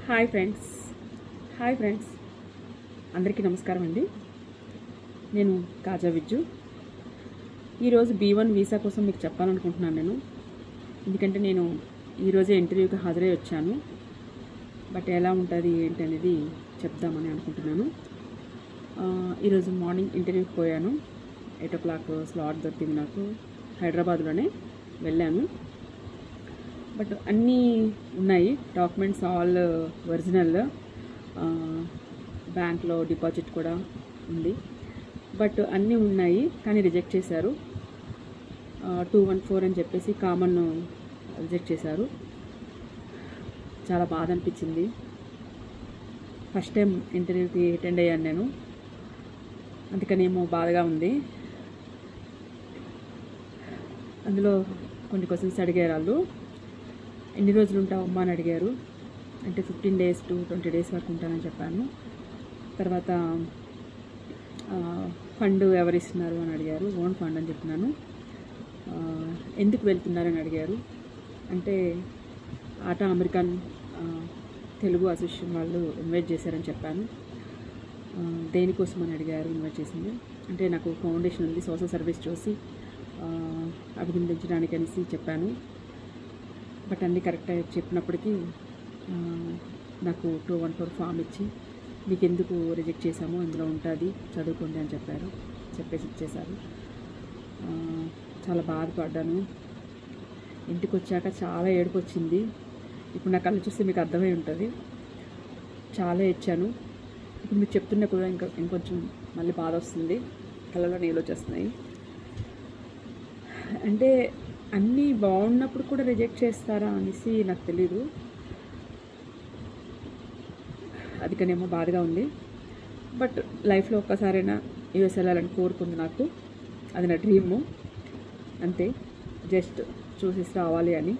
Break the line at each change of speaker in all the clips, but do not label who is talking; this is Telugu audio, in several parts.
హాయ్ ఫ్రెండ్స్ అందరికీ నమస్కారం అండి. నేను కాజా విజ్జు. ఈరోజు B1 వీసా కోసం మీకు చెప్పాలనుకుంటున్నాను నేను. ఎందుకంటే నేను ఈరోజే ఇంటర్వ్యూకి హాజరై వచ్చాను. బట్ ఎలా ఉంటుంది ఏంటి అనేది చెప్దామని అనుకుంటున్నాను. ఈరోజు మార్నింగ్ ఇంటర్వ్యూకి పోయాను. 8 o'clock స్లాట్ దొరికింది నాకు. హైదరాబాద్లోనే వెళ్ళాను. బట్ అన్నీ ఉన్నాయి, డాక్యుమెంట్స్ ఆల్ ఒరిజినల్. బ్యాంక్లో డిపాజిట్ కూడా ఉంది. బట్ అన్నీ ఉన్నాయి కానీ రిజెక్ట్ చేశారు. 214 అని చెప్పేసి కామన్ రిజెక్ట్ చేశారు. చాలా బాధ అనిపించింది. ఫస్ట్ టైం ఇంటర్వ్యూకి అటెండ్ అయ్యాను నేను, అందుకనేమో బాధగా ఉంది. అందులో కొన్ని క్వశ్చన్స్ అడిగారు వాళ్ళు. ఎన్ని రోజులు ఉంటావు అమ్మా అని అడిగారు. అంటే 15 days to 20 days వరకు ఉంటానని చెప్పాను. తర్వాత ఫండ్ ఎవరు ఇస్తున్నారు అని అడిగారు. ఓన్ ఫండ్ అని చెప్పినాను. ఎందుకు వెళ్తున్నారని అడిగారు. అంటే ఆటా అమెరికన్ తెలుగు అసోసియేషన్ వాళ్ళు ఇన్వైట్ చేశారని చెప్పాను. దేనికోసం అని అడిగారు ఇన్వైట్ చేసింది. అంటే నాకు ఫౌండేషన్ ఉంది, సోషల్ సర్వీస్ చూసి అభినందించడానికి అనేసి చెప్పాను. బట్ అన్నీ కరెక్ట్ చెప్పినప్పటికీ నాకు 214 ఫామ్ ఇచ్చి మీకు ఎందుకు రిజెక్ట్ చేశామో ఇందులో ఉంటుంది చదువుకోండి అని చెప్పేసి ఇచ్చేశారు. చాలా బాధపడ్డాను. ఇంటికి వచ్చాక చాలా ఏడుపు వచ్చింది. ఇప్పుడు నా కళ్ళు చూస్తే మీకు అర్థమై ఉంటుంది. చాలా ఏడ్చాను. ఇప్పుడు మీరు చెప్తున్నా కూడా ఇంకొంచెం మళ్ళీ బాధ వస్తుంది, కళ్ళలో నీళ్ళు వచ్చేస్తున్నాయి. అంటే అన్నీ బాగున్నప్పుడు కూడా రిజెక్ట్ చేస్తారా అనేసి నాకు తెలీదు. అది కనేమో బాధగా ఉంది. బట్ లైఫ్లో ఒక్కసారైనా యూఎస్ వెళ్ళాలని కోరుకుంది నాకు. అది నా డ్రీము అంతే, జస్ట్ చూసేసి రావాలి అని.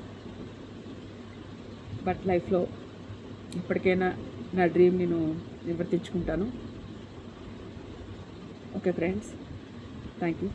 బట్ లైఫ్లో ఇప్పటికైనా నా డ్రీమ్ నేను నిర్వర్తించుకుంటాను. Okay friends, thank you.